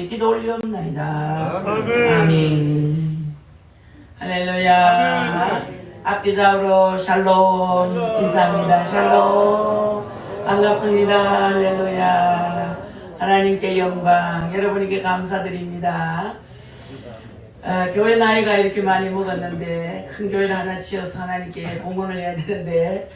기도 올리옵나이다. 아멘. 아멘. 할렐루야. 앞뒤좌우로 샬롬 인사합니다. 샬롬. 반갑습니다. 할렐루야. 하나님께 영광. 여러분에게 감사드립니다. 교회 나이가 이렇게 많이 먹었는데 큰 교회를 하나 지어서 하나님께 공헌을 해야 되는데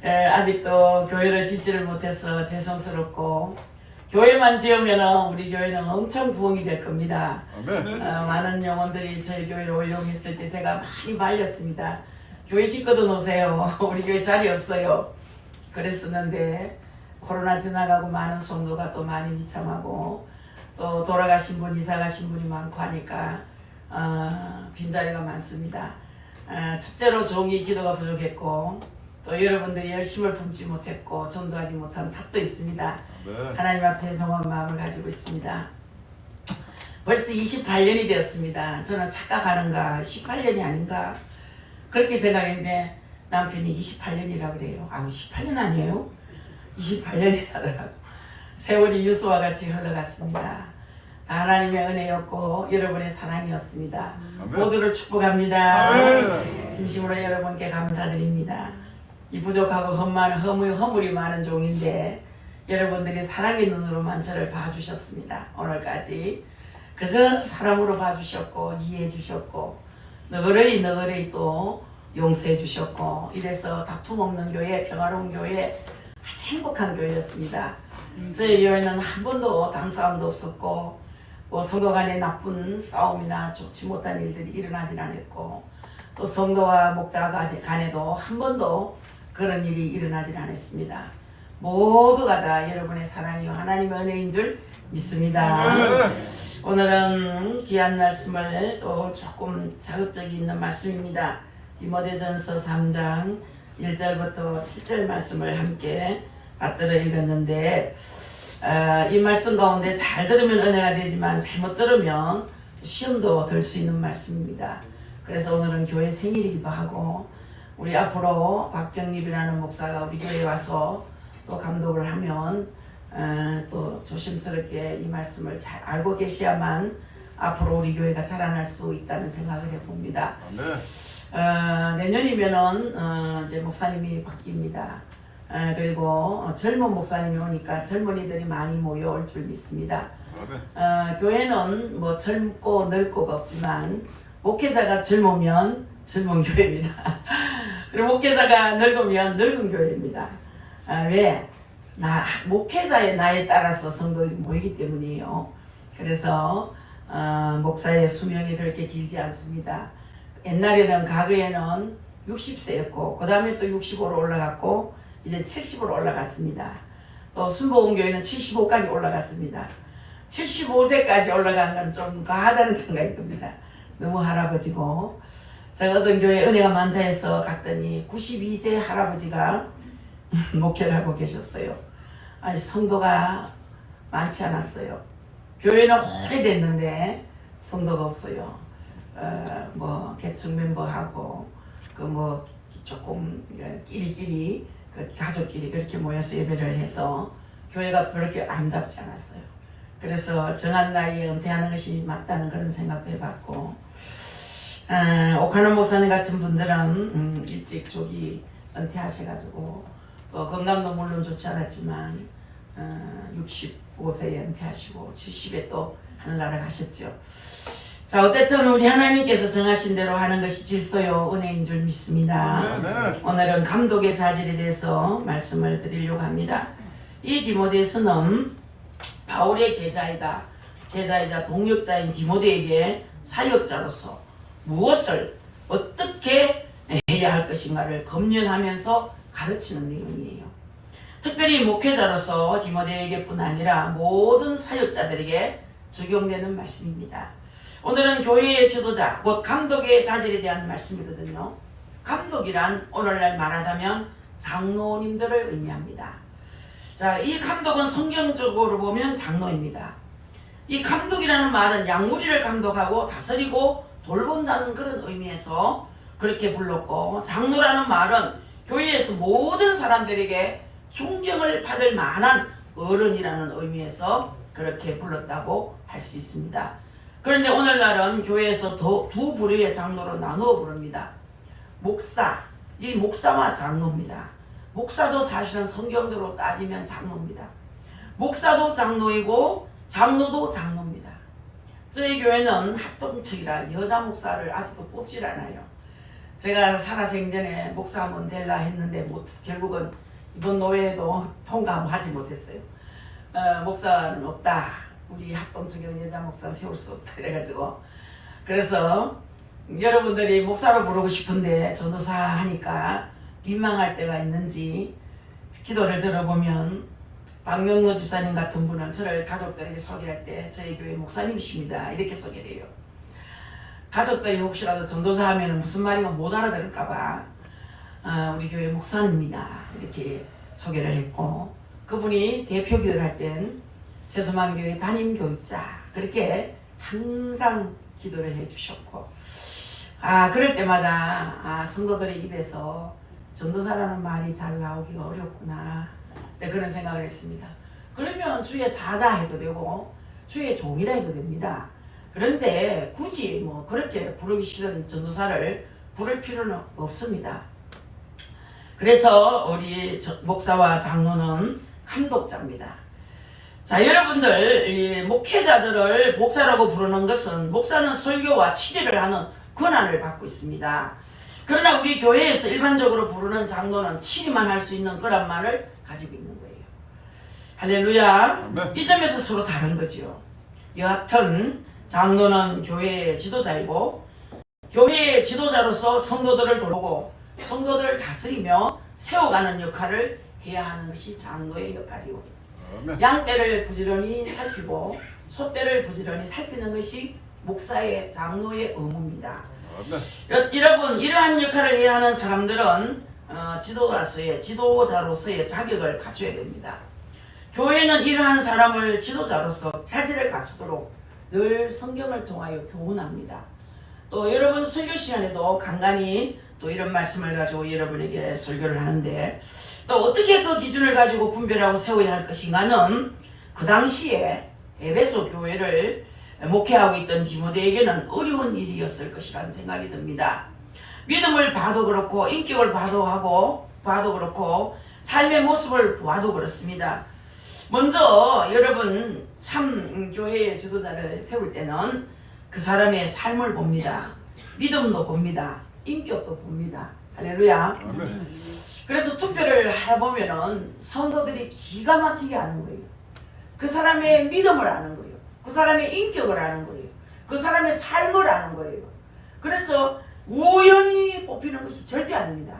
아직도 교회를 짓지를 못해서 죄송스럽고, 교회만 지으면 우리 교회는 엄청 부흥이 될 겁니다. 아멘. 많은 영혼들이 저희 교회를 올려오셨을 때 제가 많이 말렸습니다. 교회 짓거든 오세요. 우리 교회 자리 없어요. 그랬었는데 코로나 지나가고 많은 성도가 또 많이 미참하고 또 돌아가신 분, 이사 가신 분이 많고 하니까 빈자리가 많습니다. 첫째로 종이 기도가 부족했고, 또 여러분들이 열심을 품지 못했고 전도하지 못한 탓도 있습니다. 아멘. 하나님 앞에 죄송한 마음을 가지고 있습니다. 벌써 28년이 되었습니다. 저는 착각하는가 18년이 아닌가 그렇게 생각했는데 남편이 28년이라고 그래요. 18년 아니에요? 28년이라더라고. 세월이 유수와 같이 흘러갔습니다. 다 하나님의 은혜였고 여러분의 사랑이었습니다. 아멘. 모두를 축복합니다. 아멘. 진심으로 여러분께 감사드립니다. 이 부족하고 허물이 많은 종인데 여러분들이 사랑의 눈으로만 저를 봐주셨습니다. 오늘까지 그저 사람으로 봐주셨고 이해해 주셨고 너그러이 또 용서해 주셨고, 이래서 다툼 없는 교회, 평화로운 교회, 아주 행복한 교회였습니다. 저희 교회는 한 번도 당싸움도 없었고 성도 간의 나쁜 싸움이나 좋지 못한 일들이 일어나질 않았고, 또 성도와 목자 간에도 한 번도 그런 일이 일어나질 않았습니다. 모두가 다 여러분의 사랑이요 하나님의 은혜인 줄 믿습니다. 오늘은 귀한 말씀을 또 조금 자극적이 있는 말씀입니다. 디모데전서 3장 1절부터 7절 말씀을 함께 받들어 읽었는데, 이 말씀 가운데 잘 들으면 은혜가 되지만 잘못 들으면 시험도 들 수 있는 말씀입니다. 그래서 오늘은 교회 생일이기도 하고, 우리 앞으로 박경립이라는 목사가 우리 교회에 와서 또 감독을 하면 또 조심스럽게 이 말씀을 잘 알고 계셔야만 앞으로 우리 교회가 자라날 수 있다는 생각을 해봅니다. 내년이면은 이제 목사님이 바뀝니다. 그리고 젊은 목사님이 오니까 젊은이들이 많이 모여올 줄 믿습니다. 교회는 뭐 젊고 늙고가 없지만 목회자가 젊으면 젊은 교회입니다. 그리고 목회자가 늙으면 늙은 교회입니다. 왜? 목회자의 나이에 따라서 성도들이 모이기 때문이에요. 그래서 목사의 수명이 그렇게 길지 않습니다. 옛날에는 과거에는 60세였고 그 다음에 또 65로 올라갔고 이제 70으로 올라갔습니다. 또 순복음교회는 75까지 올라갔습니다. 75세까지 올라간 건 좀 과하다는 생각이 듭니다. 너무 할아버지고, 제가 어떤 교회에 은혜가 많다 해서 갔더니 92세 할아버지가 목회를 하고 계셨어요. 아니 성도가 많지 않았어요. 교회는 오래됐는데 성도가 없어요. 뭐 개척 멤버하고 그 뭐 조금 끼리끼리 그 가족끼리 그렇게 모여서 예배를 해서 교회가 그렇게 아름답지 않았어요. 그래서 정한 나이에 은퇴하는 것이 맞다는 그런 생각도 해봤고, 오카노 목사님 같은 분들은 일찍 조기 은퇴하셔가지고 또 건강도 물론 좋지 않았지만 65세에 은퇴하시고 70에 또 하늘나라 가셨죠. 자, 어쨌든 우리 하나님께서 정하신 대로 하는 것이 질서요 은혜인 줄 믿습니다. 오늘은 감독의 자질에 대해서 말씀을 드리려고 합니다. 이 디모데서는 바울의 제자이자 동역자인 디모데에게 사역자로서 무엇을 어떻게 해야 할 것인가를 검연하면서 가르치는 내용이에요. 특별히 목회자로서 디모데에게뿐 아니라 모든 사역자들에게 적용되는 말씀입니다. 오늘은 교회의 주도자, 곧 감독의 자질에 대한 말씀이거든요. 감독이란 오늘날 말하자면 장로님들을 의미합니다. 자, 이 감독은 성경적으로 보면 장로입니다. 이 감독이라는 말은 양무리를 감독하고 다스리고 돌본다는 그런 의미에서 그렇게 불렀고, 장로라는 말은 교회에서 모든 사람들에게 존경을 받을 만한 어른이라는 의미에서 그렇게 불렀다고 할 수 있습니다. 그런데 오늘날은 교회에서 두 부류의 장로로 나누어 부릅니다. 목사, 이 목사와 장로입니다. 목사도 사실은 성경적으로 따지면 장로입니다. 목사도 장로이고 장로도 장로입니다. 저희 교회는 합동측이라 여자 목사를 아직도 뽑질 않아요. 제가 살아생전에 목사 한번 될라 했는데 결국은 이번 노회에도 통과하지 못했어요. 목사는 없다. 우리 합동측에는 여자 목사 세울 수 없다. 그래서 여러분들이 목사로 부르고 싶은데 전도사 하니까 민망할 때가 있는지 기도를 들어보면 박명로 집사님 같은 분은 저를 가족들에게 소개할 때 저희 교회 목사님이십니다. 이렇게 소개를 해요. 가족들이 혹시라도 전도사 하면 무슨 말인가 못 알아들을까봐 우리 교회 목사님이다 이렇게 소개를 했고, 그분이 대표 기도를 할 땐 세수만 교회 담임 교육자 그렇게 항상 기도를 해주셨고, 그럴 때마다 성도들의 입에서 전도사라는 말이 잘 나오기가 어렵구나 그런 생각을 했습니다. 그러면 주의 사자 해도 되고 주의 종이라 해도 됩니다. 그런데 굳이 그렇게 부르기 싫은 전도사를 부를 필요는 없습니다. 그래서 우리 목사와 장로는 감독자입니다. 자, 여러분들 이 목회자들을 목사라고 부르는 것은 목사는 설교와 치리를 하는 권한을 받고 있습니다. 그러나 우리 교회에서 일반적으로 부르는 장로는 치리만 할 수 있는 권한만을 가지고 있는 거예요. 할렐루야. 네. 이 점에서 서로 다른 거지요. 여하튼 장로는 교회의 지도자이고 교회의 지도자로서 성도들을 돌보고 성도들을 다스리며 세워가는 역할을 해야 하는 것이 장로의 역할이오. 양떼를 부지런히 살피고 소떼를 부지런히 살피는 것이 목사의 장로의 의무입니다. 여러분, 이러한 역할을 해야 하는 사람들은 지도자로서의 자격을 갖춰야 됩니다. 교회는 이러한 사람을 지도자로서 자질을 갖추도록 늘 성경을 통하여 교훈합니다. 또 여러분 설교 시간에도 간간히 또 이런 말씀을 가지고 여러분에게 설교를 하는데, 또 어떻게 그 기준을 가지고 분별하고 세워야 할 것인가는 그 당시에 에베소 교회를 목회하고 있던 디모데에게는 어려운 일이었을 것이라는 생각이 듭니다. 믿음을 봐도 그렇고 인격을 봐도 그렇고 삶의 모습을 봐도 그렇습니다. 먼저 여러분 참 교회의 지도자를 세울 때는 그 사람의 삶을 봅니다. 믿음도 봅니다. 인격도 봅니다. 할렐루야. 그래서 투표를 하다 보면은 성도들이 기가 막히게 아는 거예요. 그 사람의 믿음을 아는 거예요. 그 사람의 인격을 아는 거예요. 그 사람의 삶을 아는 거예요. 그래서 우연히 뽑히는 것이 절대 아닙니다.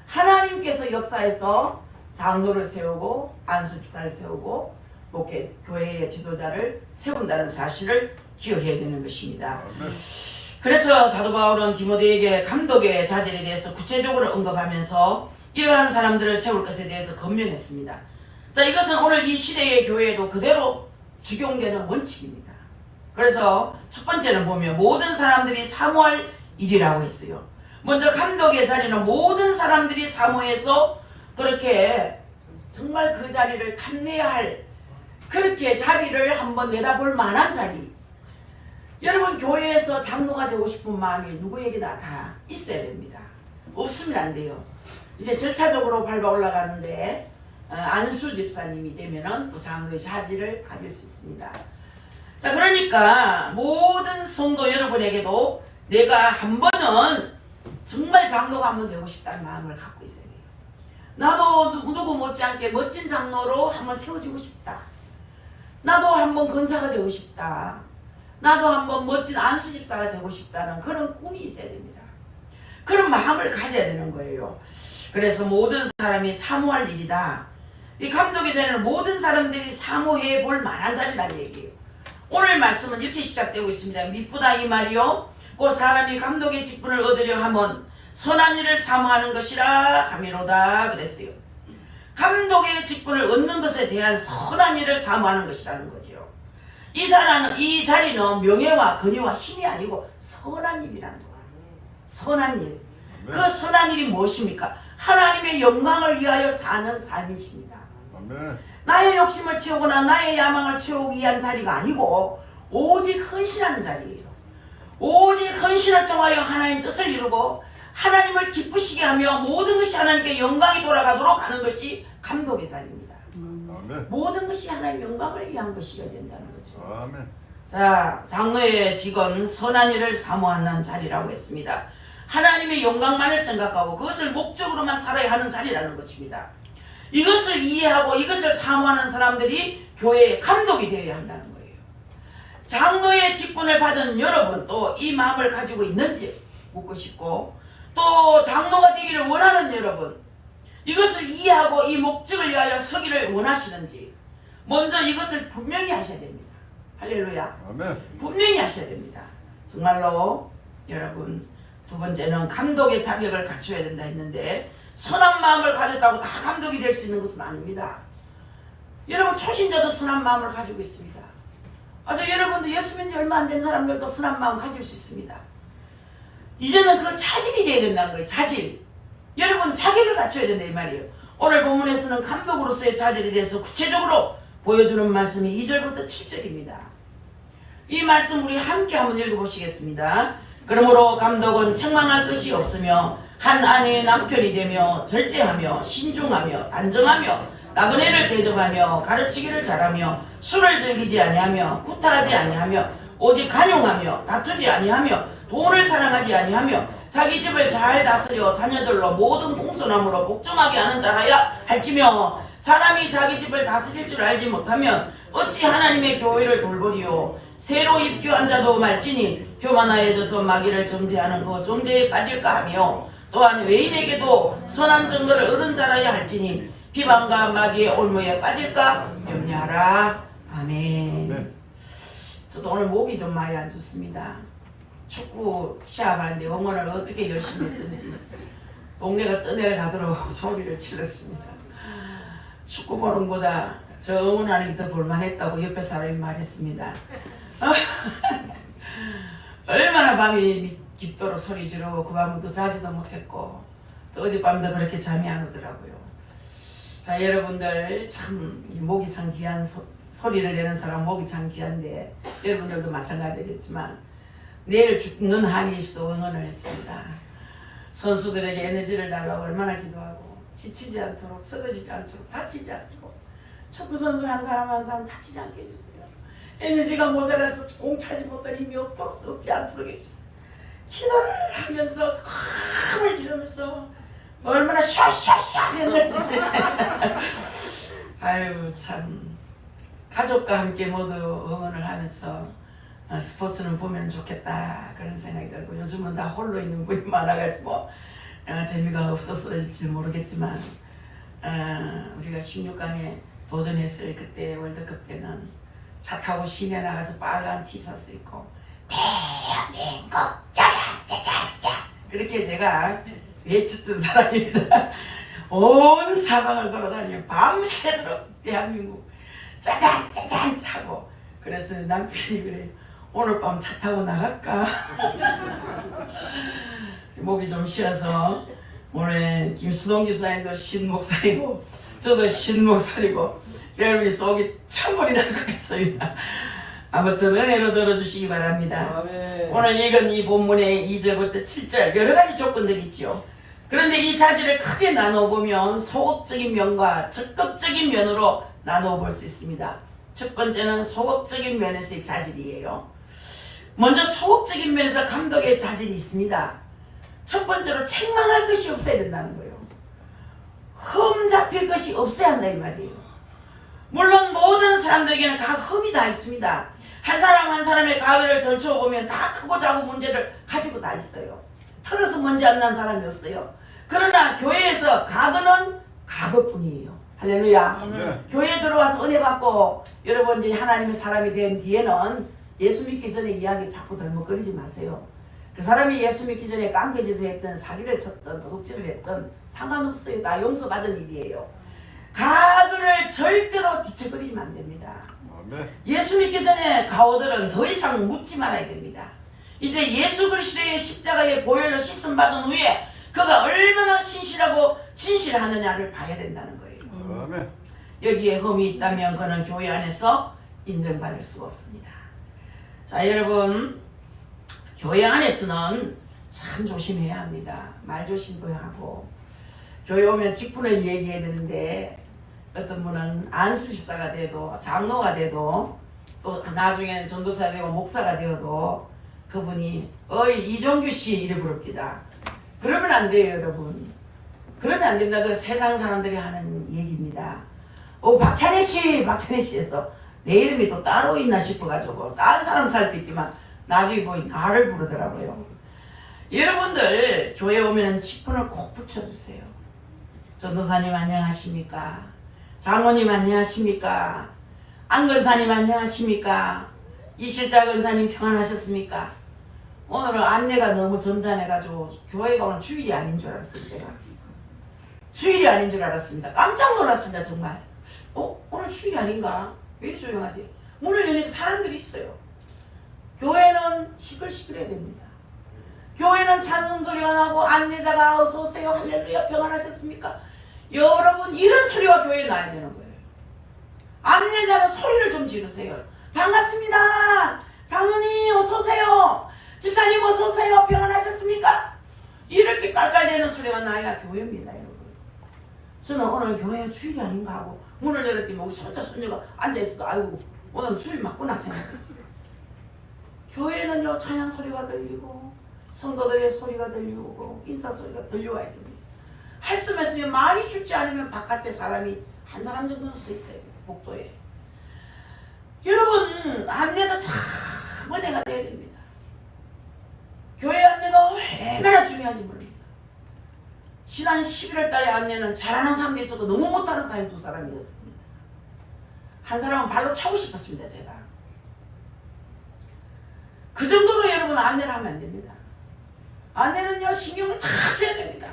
하나님께서 역사에서 장로를 세우고 안수집사를 세우고 교회의 지도자를 세운다는 사실을 기억해야 되는 것입니다. 그래서 사도 바울은 디모데에게 감독의 자질에 대해서 구체적으로 언급하면서 이러한 사람들을 세울 것에 대해서 권면했습니다. 자, 이것은 오늘 이 시대의 교회에도 그대로 적용되는 원칙입니다. 그래서 첫 번째는 보면 모든 사람들이 사모할 일이라고 했어요. 먼저 감독의 자리는 모든 사람들이 사모해서 그렇게 정말 그 자리를 탐내야 할, 그렇게 자리를 한번 내다볼 만한 자리. 여러분 교회에서 장로가 되고 싶은 마음이 누구에게나 다 있어야 됩니다. 없으면 안 돼요. 이제 절차적으로 밟아 올라가는데 안수 집사님이 되면은 또 장로의 자리를 가질 수 있습니다. 자, 그러니까 모든 성도 여러분에게도 내가 한 번은 정말 장로가 한 번 되고 싶다는 마음을 갖고 있어야 돼요. 나도 누구 못지않게 멋진 장로로 한번 세워지고 싶다. 나도 한번 권사가 되고 싶다. 나도 한번 멋진 안수집사가 되고 싶다는 그런 꿈이 있어야 됩니다. 그런 마음을 가져야 되는 거예요. 그래서 모든 사람이 사모할 일이다. 이 감독의 자리는 모든 사람들이 사모해 볼 만한 자리라는 얘기예요. 오늘 말씀은 이렇게 시작되고 있습니다. 미쁘다 이 말이요. 그 사람이 감독의 직분을 얻으려 하면 선한 일을 사모하는 것이라 하미로다 그랬어요. 감독의 직분을 얻는 것에 대한 선한 일을 사모하는 것이라는 거죠. 이 자리는 명예와 권위와 힘이 아니고 선한 일이라는 거야. 선한 일. 그 선한 일이 무엇입니까? 하나님의 영광을 위하여 사는 삶이십니다. 나의 욕심을 채우거나 나의 야망을 채우기 위한 자리가 아니고 오직 헌신하는 자리예요. 오직 헌신을 통하여 하나님 뜻을 이루고 하나님을 기쁘시게 하며 모든 것이 하나님께 영광이 돌아가도록 하는 것이 감독의 자리입니다. 아멘. 모든 것이 하나님 영광을 위한 것이어야 된다는 거죠. 아멘. 자, 장로의 직은 선한 일을 사모하는 자리라고 했습니다. 하나님의 영광만을 생각하고 그것을 목적으로만 살아야 하는 자리라는 것입니다. 이것을 이해하고 이것을 사모하는 사람들이 교회의 감독이 되어야 한다는 거예요. 장로의 직분을 받은 여러분도 이 마음을 가지고 있는지 묻고 싶고, 또 장로가 되기를 원하는 여러분, 이것을 이해하고 이 목적을 위하여 서기를 원하시는지 먼저 이것을 분명히 하셔야 됩니다. 할렐루야. 아멘. 분명히 하셔야 됩니다. 정말로 여러분, 두 번째는 감독의 자격을 갖춰야 된다 했는데, 선한 마음을 가졌다고 다 감독이 될 수 있는 것은 아닙니다. 여러분, 초신자도 선한 마음을 가지고 있습니다. 아주 여러분도 예수 믿은 지 얼마 안 된 사람들도 선한 마음 가질 수 있습니다. 이제는 그 자질이 돼야 된다는 거예요. 자질. 여러분, 자격을 갖춰야 된다 이 말이에요. 오늘 본문에서는 감독으로서의 자질에 대해서 구체적으로 보여주는 말씀이 2절부터 7절입니다. 이 말씀 우리 함께 한번 읽어보시겠습니다. 그러므로 감독은 책망할 것이 없으며 한 아내의 남편이 되며 절제하며 신중하며 단정하며 나그네를 대접하며 가르치기를 잘하며 술을 즐기지 아니하며 구타하지 아니하며 오직 간용하며 다투지 아니하며 돈을 사랑하지 아니하며 자기 집을 잘 다스려 자녀들로 모든 공손함으로 복종하게 하는 자라야 할지며, 사람이 자기 집을 다스릴 줄 알지 못하면 어찌 하나님의 교회를 돌보리요. 새로 입교한 자도 말지니 교만하여져서 마귀를 정죄하는 그 정죄에 빠질까 하며, 또한 외인에게도 선한 증거를 얻은 자라야 할지니 비방과 마귀의 올무에 빠질까 염려하라. 아멘. 네. 저도 오늘 목이 좀 많이 안 좋습니다. 축구 시합하는데 응원을 어떻게 열심히 했든지 동네가 떠내려가도록 소리를 질렀습니다. 축구 보는 거다 저 응원하는 게 더 볼만했다고 옆에 사람이 말했습니다. 얼마나 밤이 깊도록 소리 지르고 그 밤은 또 자지도 못했고 또 어젯밤도 그렇게 잠이 안 오더라고요. 자, 여러분들 참 목이 참 귀한 소리를 내는 사람 목이 참 귀한데, 여러분들도 마찬가지겠지만 내일 죽는 한이 씨도 응원을 했습니다. 선수들에게 에너지를 달라고 얼마나 기도하고 지치지 않도록, 쓰러지지 않도록, 다치지 않도록 축구 선수 한 사람 한 사람 다치지 않게 해주세요. 에너지가 모자라서 공 차지 못할 힘이 없지 않도록 해주세요. 기도를 하면서 힘을 지르면서 얼마나 샤샤샤 했는지. 아유, 참 가족과 함께 모두 응원을 하면서 스포츠는 보면 좋겠다 그런 생각이 들고, 요즘은 다 홀로 있는 분이 많아가지고 재미가 없었을지 모르겠지만, 우리가 16강에 도전했을 그때 월드컵 때는 차 타고 시내 나가서 빨간 티셔츠 입고 대한민국 짜자짜자짜 그렇게 제가 외쳤던 사람입니다. 온 사방을 돌아다니며 밤새도록 대한민국 짜잔짜잔 하고, 그래서 남편이 그래요. 오늘 밤 차 타고 나갈까? 목이 좀 쉬어서 오늘 김수동 집사님도 신 목소리고 저도 신 목소리고 여러분이 속이 천불이 날 것 같습니다. 아무튼 은혜로 들어주시기 바랍니다. 아멘. 오늘 읽은 이 본문의 2절부터 7절 여러 가지 조건들이 있죠. 그런데 이 자질을 크게 나눠보면 소극적인 면과 적극적인 면으로 나누어 볼 수 있습니다. 첫 번째는 소극적인 면에서의 자질이에요. 먼저 소극적인 면에서 감독의 자질이 있습니다. 첫 번째로 책망할 것이 없어야 된다는 거예요. 흠 잡힐 것이 없어야 한다 이 말이에요. 물론 모든 사람들에게는 각 흠이 다 있습니다. 한 사람 한 사람의 가위를 덜쳐보면 다 크고 작은 문제를 가지고 다 있어요. 털어서 먼지 안 난 사람이 없어요. 그러나 교회에서 가그는 가그뿐이에요. 할렐루야. 아멘. 교회에 들어와서 은혜 받고 여러분 이제 하나님의 사람이 된 뒤에는 예수 믿기 전에 이야기 자꾸 덜먹거리지 마세요. 그 사람이 예수 믿기 전에 깡패짓을 했던, 사기를 쳤던, 도둑질을 했던 상관없어요. 다 용서받은 일이에요. 가그를 절대로 뒤척거리시면 안 됩니다. 아멘. 예수 믿기 전에 가오들은 더 이상 묻지 말아야 됩니다. 이제 예수 그리스도의 십자가의 보혈로 씻음 받은 후에 그가 얼마나 신실하고 진실하느냐를 봐야 된다는 거예요. 아멘. 여기에 흠이 있다면 그는 교회 안에서 인정받을 수가 없습니다. 자, 여러분, 교회 안에서는 참 조심해야 합니다. 말조심도 하고, 교회 오면 직분을 얘기해야 되는데 어떤 분은 안수집사가 돼도 장로가 돼도 또 나중에는 전도사가 되고 목사가 되어도 그분이 어이 이종규씨 이래 부릅니다. 그러면 안 돼요, 여러분. 그러면 안 된다. 그 세상 사람들이 하는 얘기입니다. 박찬혜씨 해서 내 이름이 또 따로 있나 싶어가지고 다른 사람 살피지만 나중에 보니 나를 부르더라고요. 여러분들 교회 오면 직분을 꼭 붙여주세요. 전도사님 안녕하십니까? 장로님 안녕하십니까? 안근사님 안녕하십니까? 이실자 근사님 평안하셨습니까? 오늘은 안내가 너무 점잖해가지고 교회가 오늘 주일이 아닌 줄 알았어요. 제가 주일이 아닌 줄 알았습니다. 깜짝 놀랐습니다. 정말. 오늘 주일이 아닌가? 왜 이렇게 조용하지? 문을 여니까 사람들이 있어요. 교회는 시끌시끌해야 됩니다. 교회는 찬송 소리가 나고 안내자가 어서 오세요 할렐루야 평안하셨습니까? 여러분 이런 소리가 교회에 나야 되는 거예요. 안내자는 소리를 좀 지르세요. 반갑습니다. 장로님 어서 오세요. 집사님 어서 오세요. 평안하셨습니까? 이렇게 깔깔대는 소리가 나야 교회입니다, 여러분. 저는 오늘 교회 주일이 아닌가 하고 문을 열었더니 우리 손자 손녀가 앉아있어서 아이고 오늘 주일 맞구나 생각했어요. 교회는요 찬양 소리가 들리고 성도들의 소리가 들리고 인사 소리가 들려와야 됩니다. 말씀했으면 많이 죽지 않으면 바깥에 사람이 한 사람 정도는 서 있어요. 복도에. 여러분 안내도 참 은혜가 돼야 됩니다. 교회 안내가 얼마나 중요한지 모릅니다. 지난 11월 달에 안내는 잘하는 사람도 있었고 너무 못하는 사람이 두 사람이었습니다. 한 사람은 발로 차고 싶었습니다. 제가. 그 정도로 여러분 안내를 하면 안 됩니다. 안내는요 신경을 다 써야 됩니다.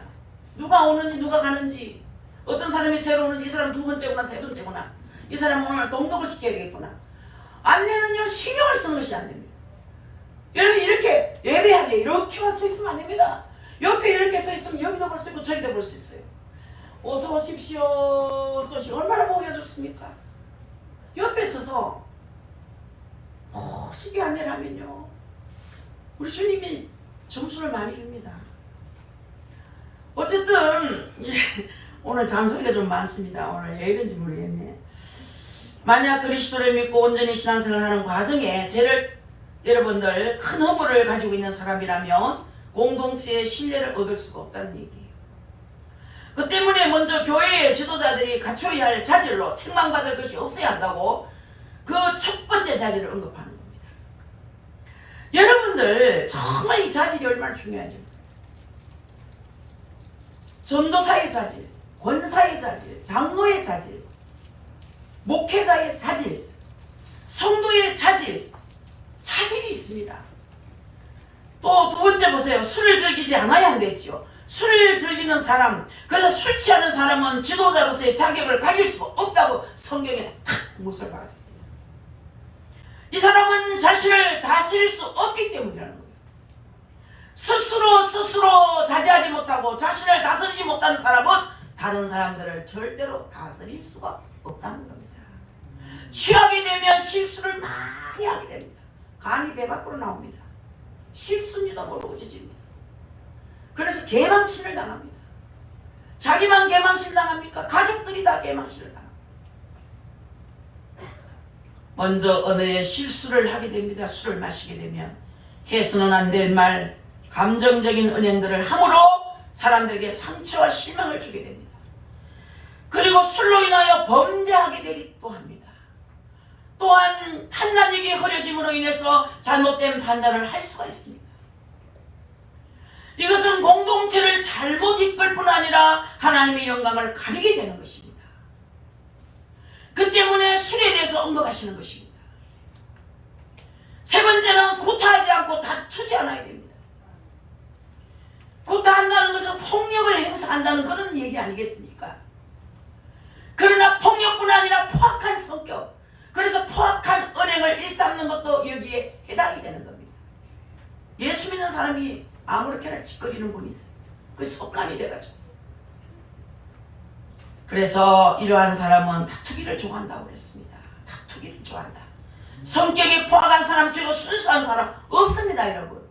누가 오는지 누가 가는지 어떤 사람이 새로 오는지 이 사람 두 번째구나 세 번째구나 이 사람 오늘 동급을 시켜야 되겠구나. 안내는요 신경을 쓰는 것이 안 됩니다. 여러분 이렇게 예배하게 이렇게만 서 있으면 안 됩니다. 옆에 이렇게 서 있으면 여기도 볼 수 있고 저기도 볼 수 있어요. 어서 오십시오. 어서 오십시오. 얼마나 보기가 좋습니까? 옆에 서서 멋있게 안내를 하면요 우리 주님이 점수를 많이 줍니다. 어쨌든 오늘 잔소리가 좀 많습니다. 오늘 왜 이런지 모르겠네. 만약 그리스도를 믿고 온전히 신앙생활을 하는 과정에 죄를 여러분들 큰 허물을 가지고 있는 사람이라면 공동체의 신뢰를 얻을 수가 없다는 얘기예요. 그 때문에 먼저 교회의 지도자들이 갖춰야 할 자질로 책망받을 것이 없어야 한다고 그 첫 번째 자질을 언급하는 겁니다. 여러분들 정말 이 자질이 얼마나 중요하죠. 전도사의 자질, 권사의 자질, 장로의 자질, 목회자의 자질, 성도의 자질, 자질이 있습니다. 또 두 번째 보세요. 술을 즐기지 않아야 한댔죠. 술을 즐기는 사람, 그래서 술 취하는 사람은 지도자로서의 자격을 가질 수가 없다고 성경에 탁 못을 박았습니다. 이 사람은 자신을 다스릴 수 없기 때문이라는 거예요. 스스로 자제하지 못하고 자신을 다스리지 못하는 사람은 다른 사람들을 절대로 다스릴 수가 없다는 겁니다. 취하게 되면 실수를 많이 하게 됩니다. 간이 배 밖으로 나옵니다. 실수인지도 모르고 지집니다. 그래서 개망신을 당합니다. 자기만 개망신 당합니까? 가족들이 다 개망신을 당합니다. 먼저 언어의 실수를 하게 됩니다. 술을 마시게 되면 해서는 안 될 말, 감정적인 은행들을 함으로 사람들에게 상처와 실망을 주게 됩니다. 그리고 술로 인하여 범죄하게 되기도 합니다. 또한 판단력이 흐려짐으로 인해서 잘못된 판단을 할 수가 있습니다. 이것은 공동체를 잘못 이끌 뿐 아니라 하나님의 영광을 가리게 되는 것입니다. 그 때문에 술에 대해서 언급하시는 것입니다. 세 번째는 구타하지 않고 다투지 않아야 됩니다. 구타한다는 것은 폭력을 행사한다는 그런 얘기 아니겠습니까? 그러나 폭력뿐 아니라 포악한 성격, 그래서 포악한 언행을 일삼는 것도 여기에 해당이 되는 겁니다. 예수 믿는 사람이 아무렇게나 짓거리는 분이 있어요. 그 습관이 돼가지고 그래서 이러한 사람은 다투기를 좋아한다고 그랬습니다. 다투기를 좋아한다. 성격이 포악한 사람 치고 순수한 사람 없습니다, 여러분.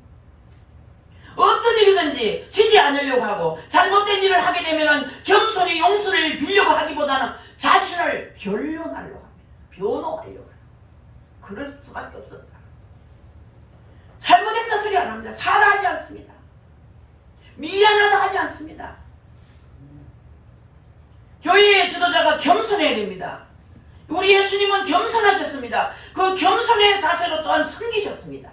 어떤 일이든지 지지 않으려고 하고 잘못된 일을 하게 되면 겸손히 용서를 빌려고 하기보다는 자신을 변론하려고 합니다. 변호하려고 합니다. 그럴 수밖에 없었다. 잘못했다 소리 안 합니다. 사과하지 않습니다. 미안하다 하지 않습니다. 교회의 지도자가 겸손해야 됩니다. 우리 예수님은 겸손하셨습니다. 그 겸손의 자세로 또한 섬기셨습니다.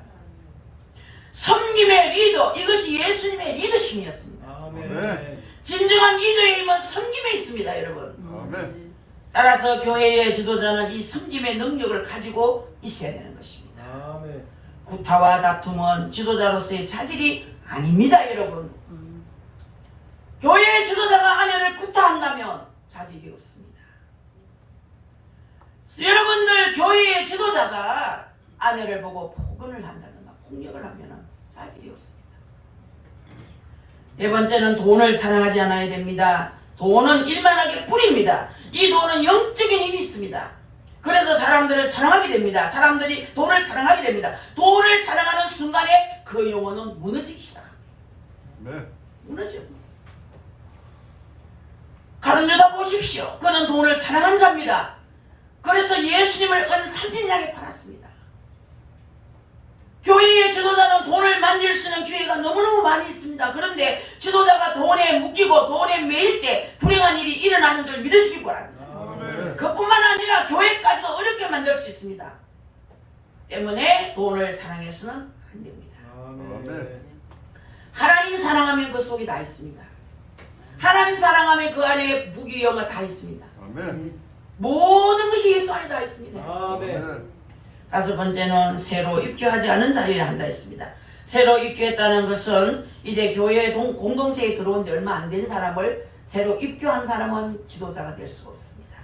섬김의 리더, 이것이 예수님의 리더십이었습니다. 아멘. 진정한 리더의 힘은 섬김에 있습니다, 여러분. 아멘. 따라서 교회의 지도자는 이 섬김의 능력을 가지고 있어야 되는 것입니다. 아멘. 구타와 다툼은 지도자로서의 자질이 아닙니다, 여러분. 교회의 지도자가 아내를 구타한다면 자질이 없습니다. 여러분들 교회의 지도자가 아내를 보고 폭언을 한다든가 폭력을 하면 자질이 없습니다. 네 번째는 돈을 사랑하지 않아야 됩니다. 돈은 일만하게 뿌립니다. 이 돈은 영적인 힘이 있습니다. 그래서 사람들을 사랑하게 됩니다. 사람들이 돈을 사랑하게 됩니다. 돈을 사랑하는 순간에 그 영혼은 무너지기 시작합니다. 네. 무너져요. 가룟 유다 보십시오. 그는 돈을 사랑한 자입니다. 그래서 예수님을 은삼진냥에 팔았습니다. 교회의 지도자는 돈을 만질 수 있는 기회가 너무너무 많이 있습니다. 그런데 지도자가 돈에 묶이고 돈에 매일 때 불행한 일이 일어나는 줄 믿으시기 바랍니다. 그뿐만 아니라 교회까지도 어렵게 만들 수 있습니다. 때문에 돈을 사랑해서는 안 됩니다. 하나님 사랑하면 그 속에 다 있습니다. 하나님 사랑하면 그 안에 무기영화 다 있습니다. 아멘. 모든 것이 예수 안에 다 있습니다. 아멘. 다섯 번째는 새로 입교하지 않은 자리를 한다 했습니다. 새로 입교했다는 것은 이제 교회 공동체에 들어온 지 얼마 안 된 사람을 새로 입교한 사람은 지도자가 될 수가 없습니다.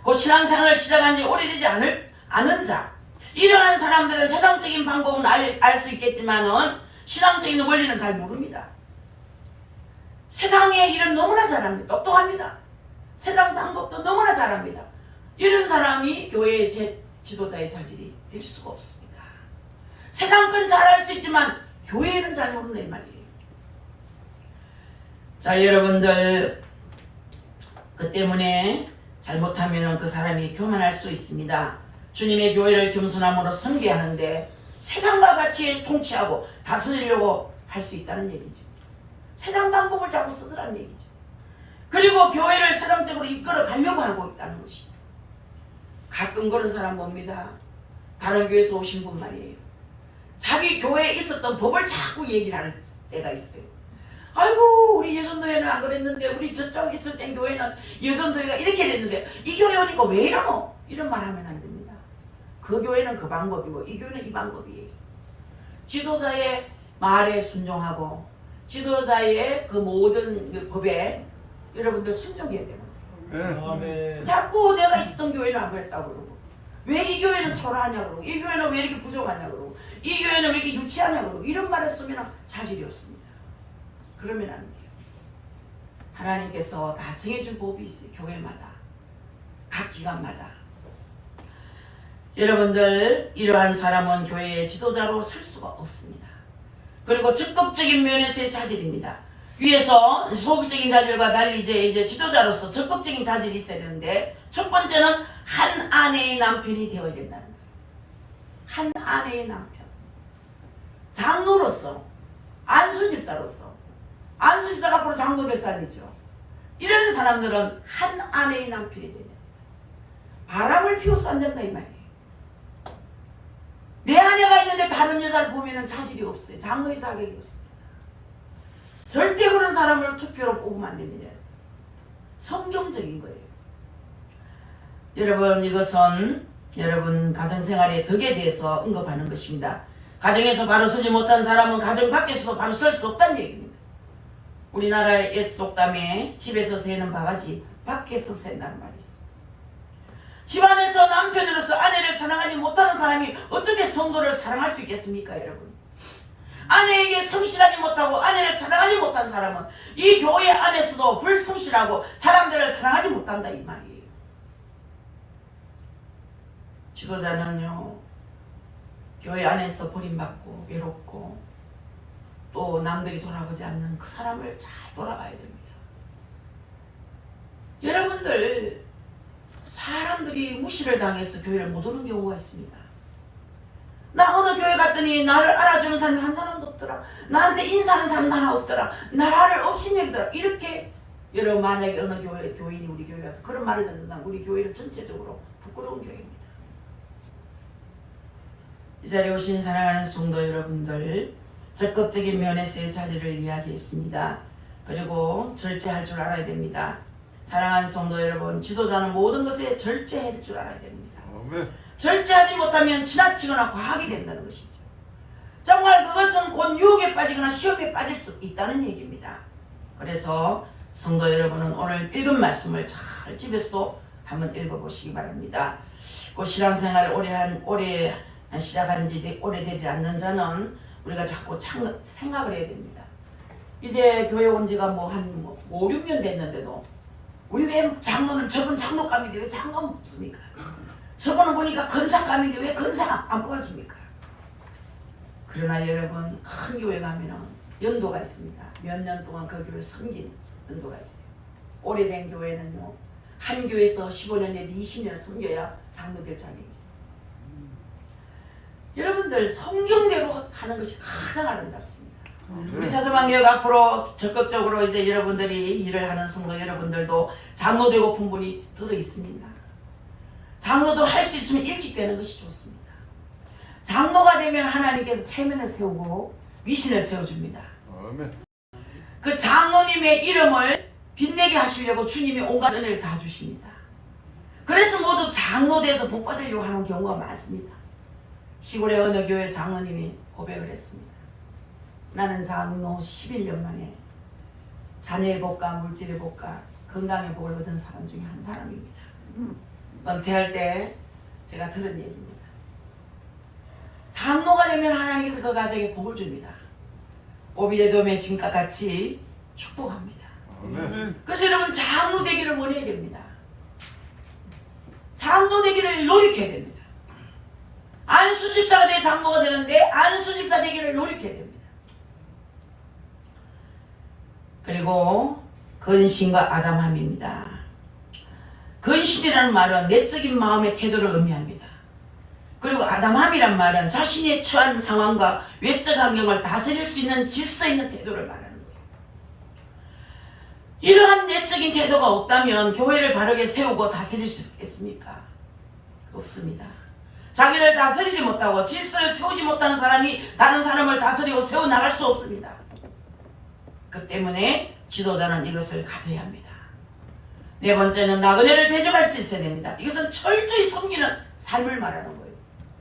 그 신앙생활을 시작한 지 오래되지 않은 자, 이러한 사람들은 세상적인 방법은 알 수 있겠지만은 신앙적인 원리는 잘 모릅니다. 세상의 일은 너무나 잘합니다. 똑똑합니다. 세상 방법도 너무나 잘합니다. 이런 사람이 교회의 지도자의 자질이 될 수가 없습니다. 세상 건 잘할 수 있지만 교회는 잘 모른다 이 말이에요. 자, 여러분들 그 때문에 잘못하면 그 사람이 교만할 수 있습니다. 주님의 교회를 겸손함으로 섬기하는데 세상과 같이 통치하고 다스리려고 할 수 있다는 얘기죠. 세상 방법을 자꾸 쓰더라는 얘기죠. 그리고 교회를 세상적으로 이끌어 가려고 하고 있다는 것입니다. 가끔 그런 사람 봅니다. 다른 교회에서 오신 분 말이에요. 자기 교회에 있었던 법을 자꾸 얘기를 하는 때가 있어요. 아이고 우리 여전도회는 안 그랬는데 우리 저쪽 있을 땐 교회는 여전도회가 이렇게 됐는데 이 교회 오니까 왜 이러노? 이런 말 하면 안 됩니다. 그 교회는 그 방법이고 이 교회는 이 방법이에요. 지도자의 말에 순종하고 지도자의 그 모든 그 법에 여러분들 순종해야 되는 거예요. 네. 자꾸 내가 있었던 교회는 안 그랬다고 그러고 왜 이 교회는 초라하냐고 그러고 이 교회는 왜 이렇게 부족하냐고 그러고 이 교회는 왜 이렇게 유치하냐고 그러고 이런 말을 쓰면 자질이 없습니다. 그러면 안 돼요. 하나님께서 다 정해준 법이 있어요. 교회마다 각 기관마다. 여러분들 이러한 사람은 교회의 지도자로 설 수가 없습니다. 그리고 적극적인 면에서의 자질입니다. 위에서 소극적인 자질과 달리 이제 지도자로서 적극적인 자질이 있어야 되는데 첫 번째는 한 아내의 남편이 되어야 된다는 거예요. 한 아내의 남편. 장로로서 안수집사로서 안수집사가 앞으로 장로 될 사람이죠. 이런 사람들은 한 아내의 남편이 되는 바람을 피워서 안 된다 이 말이에요. 내 아내가 있는데 다른 여자를 보면 자질이 없어요. 장로의 자격이 없습니다. 절대 그런 사람을 투표로 뽑으면 안 됩니다. 성경적인 거예요. 여러분 이것은 여러분 가정생활의 덕에 대해서 언급하는 것입니다. 가정에서 바로 서지 못한 사람은 가정 밖에서도 바로 설 수 없다는 얘기입니다. 우리나라의 옛속담에 집에서 새는 바가지 밖에서 샌다는 말이 있습니다. 집안에서 남편으로서 아내를 사랑하지 못하는 사람이 어떻게 성도를 사랑할 수 있겠습니까 여러분? 아내에게 성실하지 못하고 아내를 사랑하지 못한 사람은 이 교회 안에서도 불성실하고 사람들을 사랑하지 못한다 이 말이에요. 지도자는요, 교회 안에서 버림받고 외롭고 또 남들이 돌아보지 않는 그 사람을 잘 돌아봐야 됩니다. 여러분들, 사람들이 무시를 당해서 교회를 못 오는 경우가 있습니다. 나 어느 교회 갔더니 나를 알아주는 사람이 한 사람도 없더라. 나한테 인사하는 사람도 하나 없더라. 나를 업신여기더라. 이렇게 여러분, 만약에 어느 교인이 우리 교회 가서 그런 말을 듣는다면 우리 교회는 전체적으로 부끄러운 교회입니다. 이 자리에 오신 사랑하는 성도 여러분들, 적극적인 면에서의 자리를 이야기했습니다. 그리고 절제할 줄 알아야 됩니다. 사랑하는 성도 여러분, 지도자는 모든 것에 절제할 줄 알아야 됩니다. 아멘. 절제하지 못하면 지나치거나 과하게 된다는 것이죠. 정말 그것은 곧 유혹에 빠지거나 시험에 빠질 수 있다는 얘기입니다. 그래서 성도 여러분은 오늘 읽은 말씀을 잘 집에서도 한번 읽어보시기 바랍니다. 그 신앙생활을 오래 시작한 지 오래되지 않는 자는 우리가 자꾸 생각을 해야 됩니다. 이제 교회 온 지가 한 5, 6년 됐는데도 우리 왜 장로는 저분 장로감인데 왜 장로는 없습니까? 저분은 보니까 건사감인데 왜 건사 안 뽑아줍니까? 그러나 여러분, 큰 교회 가면은 연도가 있습니다. 몇 년 동안 그 교회를 섬긴 연도가 있어요. 오래된 교회는요, 한 교회에서 15년 내지 20년 섬겨야 장로 될 자격이 있어요. 여러분들, 성경대로 하는 것이 가장 아름답습니다. 우리 사서방교육 앞으로 적극적으로 이제 여러분들이 일을 하는 성도 여러분들도 장로 되고픈 분이 들어 있습니다. 장로도 할 수 있으면 일찍 되는 것이 좋습니다. 장로가 되면 하나님께서 체면을 세우고 위신을 세워줍니다. 아멘. 그 장로님의 이름을 빛내게 하시려고 주님이 온갖 은혜를 다 주십니다. 그래서 모두 장로 돼서 복 받으려고 하는 경우가 많습니다. 시골의 어느 교회 장로님이 고백을 했습니다. 나는 장로 11년 만에 자녀의 복과 물질의 복과 건강의 복을 얻은 사람 중에 한 사람입니다. 은퇴할 때 제가 들은 얘기입니다. 장로가 되면 하나님께서 그 가정에 복을 줍니다. 오비데돔의 진과 같이 축복합니다. 아멘. 그래서 여러분, 장로 되기를 원해야 됩니다. 장로 되기를 노력해야 됩니다. 안수집사가 돼 장로가 되는데 안수집사 되기를 노력해야 됩니다. 그리고 근신과 아담함입니다. 근신이라는 말은 내적인 마음의 태도를 의미합니다. 그리고 아담함이란 말은 자신의 처한 상황과 외적 환경을 다스릴 수 있는 질서 있는 태도를 말하는 거예요. 이러한 내적인 태도가 없다면 교회를 바르게 세우고 다스릴 수 있겠습니까? 없습니다. 자기를 다스리지 못하고 질서를 세우지 못한 사람이 다른 사람을 다스리고 세워나갈 수 없습니다. 그 때문에 지도자는 이것을 가져야 합니다. 네 번째는 나그네를 대접할 수 있어야 됩니다. 이것은 철저히 섬기는 삶을 말하는 거예요.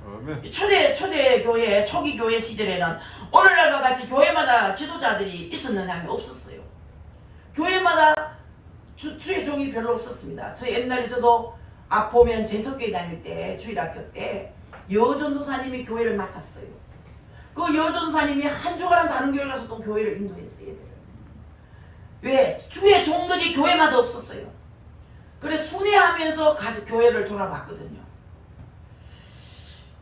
아멘. 초대 교회, 초기 교회 시절에는 오늘날과 같이 교회마다 지도자들이 있었느냐 하면 없었어요. 교회마다 주의 종이 별로 없었습니다. 저 옛날에 저도 보면 제석교회 다닐 때, 주일학교 때 여전도사님이 교회를 맡았어요. 그 여전도사님이 한 주간은 다른 교회 가서 또 교회를 인도했어요. 왜? 주의 종들이 교회마다 없었어요. 그래서 순회하면서 교회를 돌아봤거든요.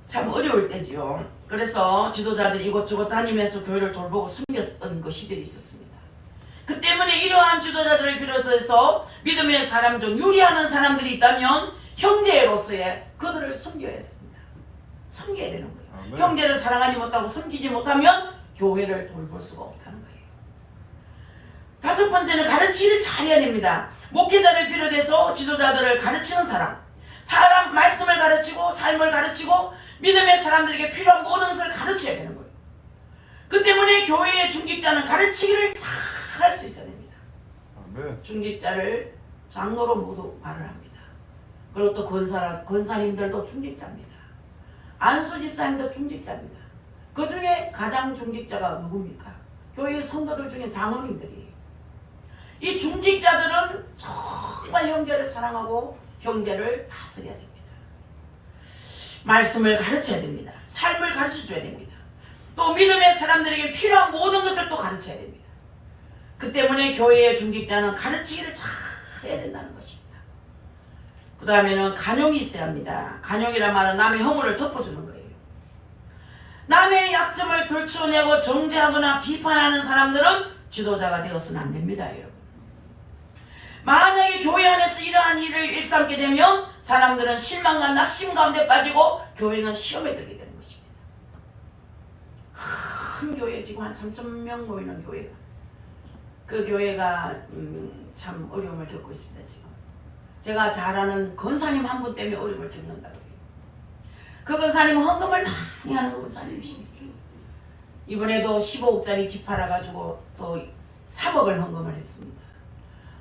참 어려울 때지요. 그래서 지도자들이 이곳저곳 다니면서 교회를 돌보고 섬겼던 그 시절이 있었습니다. 그 때문에 이러한 지도자들을 비롯해서 믿음의 사람 중 유리하는 사람들이 있다면 형제로서의 그들을 섬겨야 했습니다. 섬겨야 되는 거예요. 아멘. 형제를 사랑하지 못하고 섬기지 못하면 교회를 돌볼 수가 없다는 거예요. 다섯 번째는 가르치기를 잘해야 됩니다. 목회자를 비롯해서 지도자들을 가르치는 사람 말씀을 가르치고 삶을 가르치고 믿음의 사람들에게 필요한 모든 것을 가르쳐야 되는 거예요. 그 때문에 교회의 중직자는 가르치기를 잘 할 수 있어야 됩니다. 아멘. 중직자를 장로로 모두 말을 합니다. 그리고 또 권사님들도 중직자입니다. 안수집사님도 중직자입니다. 그 중에 가장 중직자가 누굽니까? 교회 성도들 중에 장로님들이에요. 이 중직자들은 정말 형제를 사랑하고 형제를 다스려야 됩니다. 말씀을 가르쳐야 됩니다. 삶을 가르쳐줘야 됩니다. 또 믿음의 사람들에게 필요한 모든 것을 또 가르쳐야 됩니다. 그 때문에 교회의 중직자는 가르치기를 잘 해야 된다는 것입니다. 그 다음에는 간용이 있어야 합니다. 간용이란 말은 남의 허물을 덮어주는 거예요. 남의 약점을 들춰내고 정죄하거나 비판하는 사람들은 지도자가 되어서는 안 됩니다, 여러분. 만약에 교회 안에서 이러한 일을 일삼게 되면 사람들은 실망과 낙심 가운데 빠지고 교회는 시험에 들게 되는 것입니다. 큰 교회, 지금 한 3,000명 모이는 교회가, 그 교회가 참 어려움을 겪고 있습니다. 지금 제가 잘 아는 권사님 한 분 때문에 어려움을 겪는다고 해요. 그 권사님은 헌금을 많이 하는 권사님이십니다. 이번에도 15억짜리 집 팔아가지고 또 3억을 헌금을 했습니다.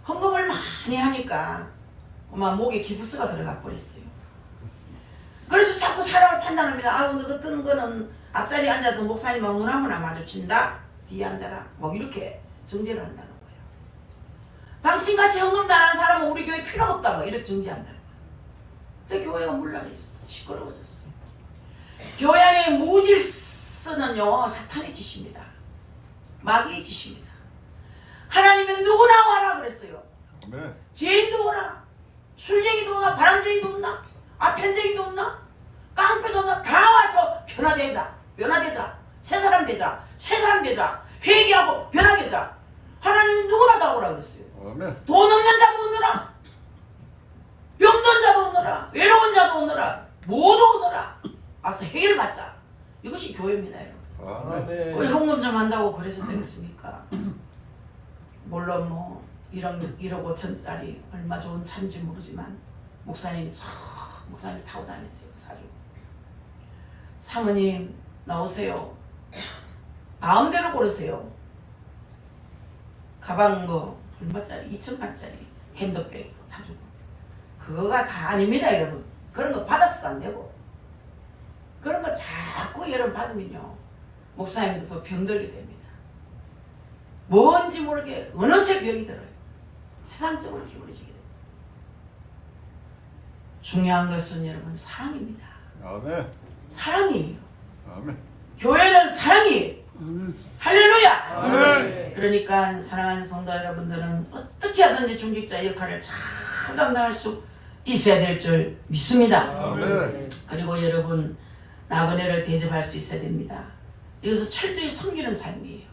헌금을 많이 하니까 그만 목에 기부스가 들어가 버렸어요. 그래서 자꾸 사람을 판단합니다. 아, 너 같은 거는 앞자리에 앉아서 목사님하고 눈 한번 마주친다, 뒤에 앉아라, 뭐 이렇게 정죄를 한다는 거예요. 당신같이 헌금도 안 하는 사람은 우리 교회 필요 없다, 뭐 이렇게 정죄한다는 거예요. 교회가 물란해졌어요. 시끄러워졌어요. 교회 안에 무질서는요, 사탄의 짓입니다. 마귀의 짓입니다. 하나님은 누구나 와라 그랬어요. 아멘. 죄인도 오라, 술쟁이도 오나, 바람쟁이도 오나, 아편쟁이도 오나, 깡패도 오나, 다 와서 변화되자, 변화되자, 새 사람 되자, 새 사람 되자, 회개하고 변화되자. 하나님은 누구나 다 오라 그랬어요. 아멘. 돈 없는 자도 오너라, 병든 자도 오너라, 외로운 자도 오너라, 모두 오너라. 와서 해결받자. 이것이 교회입니다, 여러분. 아멘. 우리 헌금 좀 한다고 그래서 되겠습니까? 물론 뭐 1억 5천짜리 얼마 좋은 차인지 모르지만 목사님 타고 다녔어요. 사주고. 사모님 나오세요. 마음대로 고르세요. 가방 뭐 얼마짜리, 2천만짜리 핸드백 사주고. 그거가 다 아닙니다, 여러분. 그런 거 받았어도 안 되고. 그런 거 자꾸 여러분 받으면요, 목사님들도 병들게 됩니다. 뭔지 모르게 어느새 병이 들어요. 세상적으로 기울어지게 됩니다. 중요한 것은 여러분 사랑입니다. 아멘. 사랑이에요. 아멘. 교회는 사랑이에요. 할렐루야. 아멘. 그러니까 사랑하는 성도 여러분들은 어떻게 하든지 중직자 역할을 잘 감당할 수 있어야 될 줄 믿습니다. 아멘. 그리고 여러분 나그네를 대접할 수 있어야 됩니다. 이것은 철저히 섬기는 삶이에요.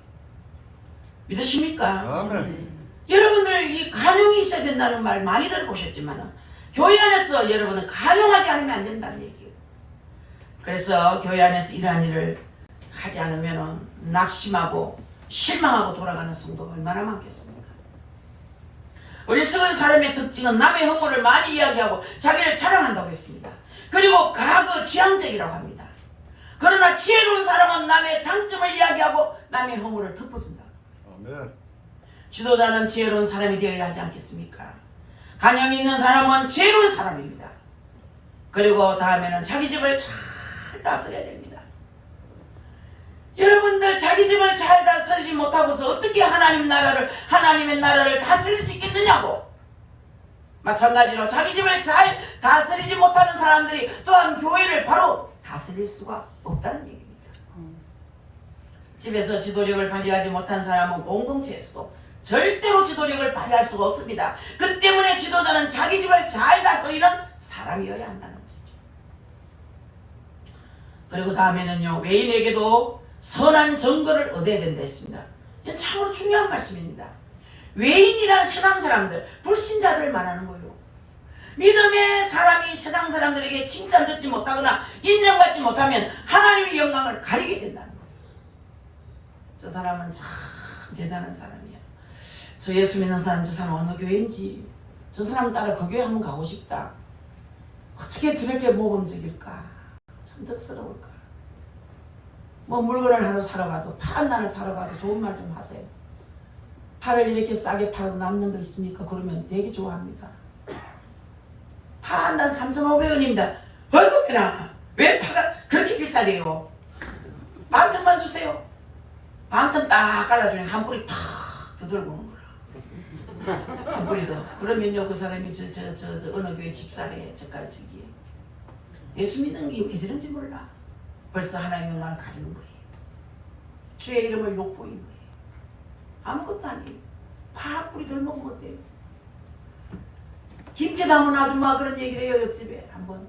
믿으십니까? 아멘. 여러분들 이 간용이 있어야 된다는 말 많이 들어보셨지만 교회 안에서 여러분은 간용하지 않으면 안 된다는 얘기예요. 그래서 교회 안에서 이러한 일을 하지 않으면 낙심하고 실망하고 돌아가는 성도가 얼마나 많겠습니까? 우리 썩은 사람의 특징은 남의 허물을 많이 이야기하고 자기를 자랑한다고 했습니다. 그리고 과거 지향적이라고 합니다. 그러나 지혜로운 사람은 남의 장점을 이야기하고 남의 허물을 덮어준다. 아멘. 지도자는 지혜로운 사람이 되어야 하지 않겠습니까? 간염이 있는 사람은 지혜로운 사람입니다. 그리고 다음에는 자기 집을 잘 다스려야 됩니다. 여러분들 자기 집을 잘 다스리지 못하고서 어떻게 하나님의 나라를 다스릴 수 있겠느냐고. 마찬가지로 자기 집을 잘 다스리지 못하는 사람들이 또한 교회를 바로 다스릴 수가 없다는 얘기입니다. 집에서 지도력을 발휘하지 못한 사람은 공동체에서도 절대로 지도력을 발휘할 수가 없습니다. 그 때문에 지도자는 자기 집을 잘 다스리는 사람이어야 한다는 것이죠. 그리고 다음에는요, 외인에게도 선한 증거를 얻어야 된다 했습니다. 이건 참으로 중요한 말씀입니다. 외인이란 세상 사람들, 불신자들을 말하는 거예요. 믿음의 사람이 세상 사람들에게 칭찬 듣지 못하거나 인정받지 못하면 하나님의 영광을 가리게 된다는 거예요. 저 사람은 참 대단한 사람이야. 저 예수 믿는 사람, 저 사람 어느 교회인지, 저 사람 따라 그 교회 한번 가고 싶다. 어떻게 저렇게 모범적일까? 참 덕스러울까? 뭐 물건을 하나 사러 가도, 파 한 단을 사러 가도 좋은 말 좀 하세요. 파를 이렇게 싸게 팔아도 남는 거 있습니까? 그러면 되게 좋아합니다. 파 한 단 3,500원입니다. 어이구 배나, 왜 파가 그렇게 비싸대요? 반 ton만 주세요. 반 ton 딱 갈라주니 한 뿌리 탁 두들고 오는 거라. 한 뿌리 더. 그러면요, 그 사람이 저 어느 교회 집사래, 저까지 저기에. 예수 믿는 게 왜 저런지 몰라. 벌써 하나님의 영광을 가지는 거예요. 주의 이름을 욕보인 거예요. 아무것도 아니에요. 파 뿌리 덜 먹으면 어때요? 김치 담은 아줌마 그런 얘기를 해요. 옆집에 한번.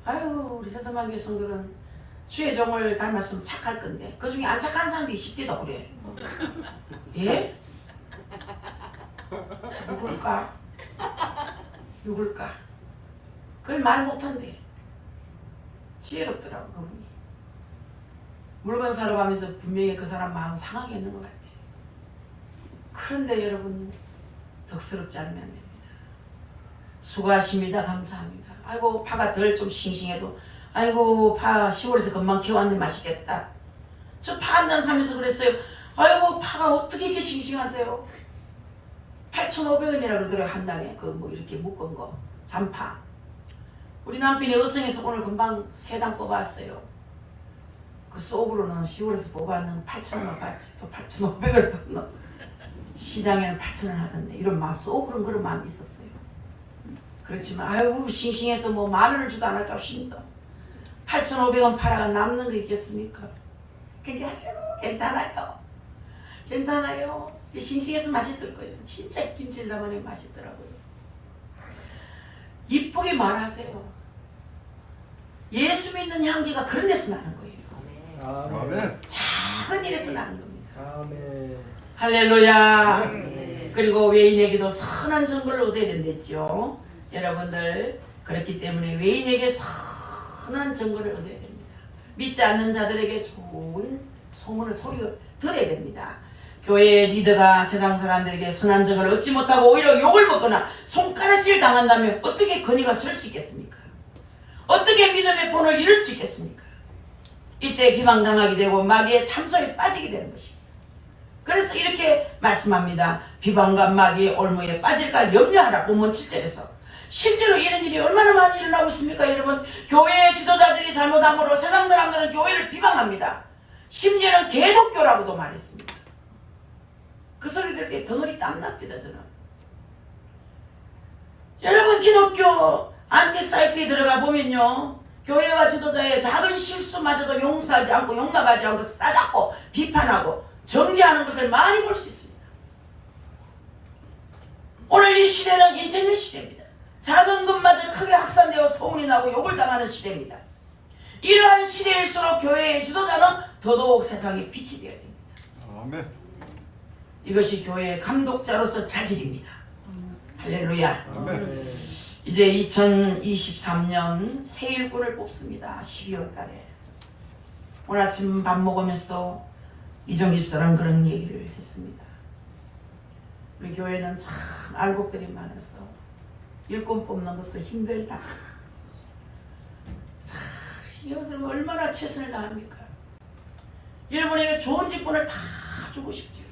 아유 우리 세상만교 성들은 주의 종을 닮았으면 착할 건데 그 중에 안 착한 사람들이 10대도 그래. 예? 누굴까? 누굴까? 그걸 말 못한대. 지혜롭더라고 그분이. 물건 사러 가면서 분명히 그 사람 마음 상하게 했는 것 같아. 그런데 여러분 덕스럽지 않으면 안 됩니다. 수고하십니다. 감사합니다. 아이고 파가 덜 좀 싱싱해도 아이고 파 시골에서 금방 키워왔는데 맛있겠다. 저 파 한 단 사면서 그랬어요. 아이고 파가 어떻게 이렇게 싱싱하세요? 8,500원이라 그러더라고요. 한 단에 그 뭐 이렇게 묶은 거 잔파. 우리 남편이 어성에서 오늘 금방 3단 뽑았어요. 그 속으로는 시골에서 뽑았는 8,000원 받지 또 8,500원 받는 시장에는 8,000원 하던데 이런 마음 속으로는 그런 마음이 있었어요. 그렇지만 아유 싱싱해서 뭐 10,000원을 주도 안 할 값입니다. 8,500원 팔아가 남는 거 있겠습니까? 근데 아이고 괜찮아요. 괜찮아요. 싱싱해서 맛있을 거예요. 진짜 김치를 담아내면 맛있더라고요. 이쁘게 말하세요. 예수 믿는 향기가 그런 데서 나는 거예요. 아멘. 작은 일에서 나는 겁니다. 아멘. 할렐루야. 네. 그리고 외인에게도 선한 정보를 얻어야 된댔죠. 여러분들 그렇기 때문에 외인에게 선한 정보를 얻어야 됩니다. 믿지 않는 자들에게 좋은 소문을 소리를 들어야 됩니다. 교회의 리더가 세상 사람들에게 선한 정보를 얻지 못하고 오히려 욕을 먹거나 손가락질 당한다면 어떻게 건의가 설 수 있겠습니까? 어떻게 믿음의 본을 잃을 수 있겠습니까? 이때 비방당하게 되고 마귀의 참소에 빠지게 되는 것입니다. 그래서 이렇게 말씀합니다. 비방과 마귀의 올무에 빠질까 염려하라. 본문 7절에서 실제로 이런 일이 얼마나 많이 일어나고 있습니까? 여러분 교회의 지도자들이 잘못함으로 세상 사람들은 교회를 비방합니다. 심지어는 개독교라고도 말했습니다. 그 소리 들을 때 덩어리 땀납니다. 저는 여러분 기독교 안티사이트에 들어가 보면요 교회와 지도자의 작은 실수마저도 용서하지 않고 용납하지 않고 싸잡고 비판하고 정죄하는 것을 많이 볼 수 있습니다. 오늘 이 시대는 인터넷 시대입니다. 작은 것마저 크게 확산되어 소문이 나고 욕을 당하는 시대입니다. 이러한 시대일수록 교회의 지도자는 더더욱 세상에 빛이 되어야 됩니다. 아멘. 이것이 교회의 감독자로서 자질입니다. 할렐루야. 아멘. 이제 2023년 새 일꾼을 뽑습니다. 12월 달에. 오늘 아침 밥 먹으면서도 이정 집사랑 그런 얘기를 했습니다. 우리 교회는 참 알곡들이 많아서 일꾼 뽑는 것도 힘들다. 참 이것을 얼마나 최선을 다합니까? 여러분에게 좋은 직분을 다 주고 싶지요.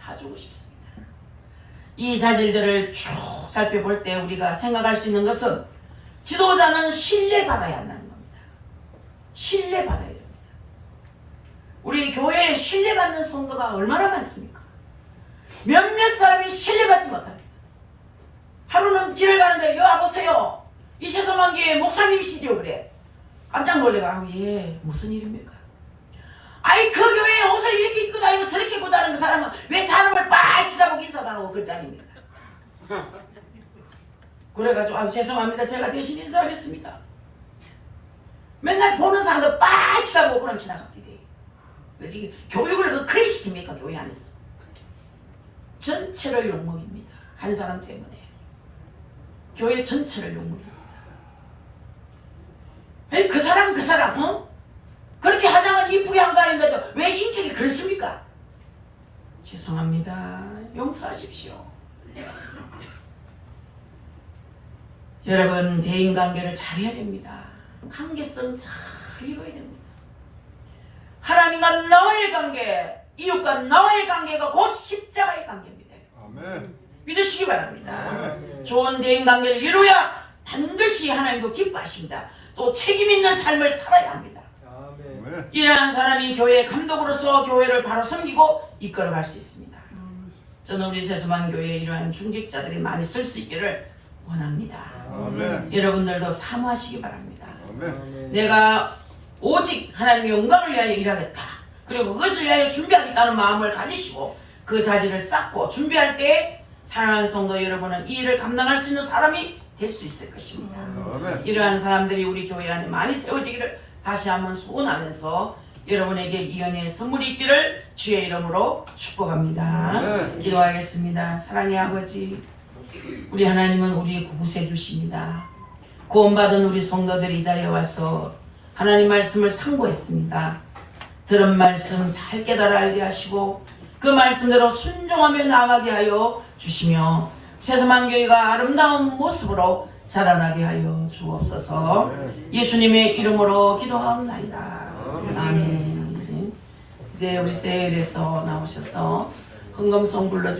다 주고 싶습니다. 이 자질들을 쭉 살펴볼 때 우리가 생각할 수 있는 것은 지도자는 신뢰받아야 한다는 겁니다. 신뢰받아야 됩니다. 우리 교회에 신뢰받는 성도가 얼마나 많습니까? 몇몇 사람이 신뢰받지 못합니다. 하루는 길을 가는데 여보세요. 이세소만교회 목사님이시죠? 그래. 깜짝 놀래가 예 무슨 일입니까? 아이 그 교회에 옷을 이렇게 입고 다니고 저렇게 입고 다니는 그 사람은 왜 사람을 빡 쳐다보고 인사도 안 하고 그러지 아닙니까? 그래가지고 아유 죄송합니다. 제가 대신 인사하겠습니다. 맨날 보는 사람들 빡 쳐다보고 그런 지나갑니다. 지금 교육을 그래 시킵니까? 교회 안에서 전체를 욕먹입니다. 한 사람 때문에 교회 전체를 욕먹입니다. 에이, 그 사람 어? 그렇게 화장은 이쁘게 하고 다니는데도 왜 인격이 그렇습니까? 죄송합니다. 용서하십시오. 여러분 대인관계를 잘해야 됩니다. 관계성 잘 이루어야 됩니다. 하나님과 나와의 관계, 이웃과 나와의 관계가 곧 십자가의 관계입니다. 아멘. 믿으시기 바랍니다. 아멘. 좋은 대인관계를 이루어야 반드시 하나님도 기뻐하십니다. 또 책임 있는 삶을 살아야 합니다. 아멘. 아멘. 이러한 사람이 교회의 감독으로서 교회를 바로 섬기고 이끌어갈 수 있습니다. 저는 우리 세수만 교회에 이러한 중직자들이 많이 쓸 수 있기를 원합니다. 아멘. 여러분들도 사모하시기 바랍니다. 아멘. 내가 오직 하나님의 영광을 위하여 일하겠다. 그리고 그것을 위하여 준비하겠다는 마음을 가지시고 그 자질을 쌓고 준비할 때 사랑하는 성도 여러분은 이 일을 감당할 수 있는 사람이 될 수 있을 것입니다. 아멘. 이러한 사람들이 우리 교회 안에 많이 세워지기를 다시 한번 소원하면서 여러분에게 이 은혜의 선물이 있기를 주의 이름으로 축복합니다. 아멘. 기도하겠습니다. 사랑의 아버지, 우리 하나님은 우리의 구세 주십니다. 구원받은 우리 성도들이 이 자리에 와서 하나님 말씀을 상고했습니다. 들은 말씀 잘 깨달아 알게 하시고 그 말씀대로 순종하며 나아가게 하여 주시며 세서만 교회가 아름다운 모습으로 자라나게 하여 주옵소서. 예수님의 이름으로 기도하옵나이다. 아멘. 이제 우리 세일에서 나오셔서 헌금송 불러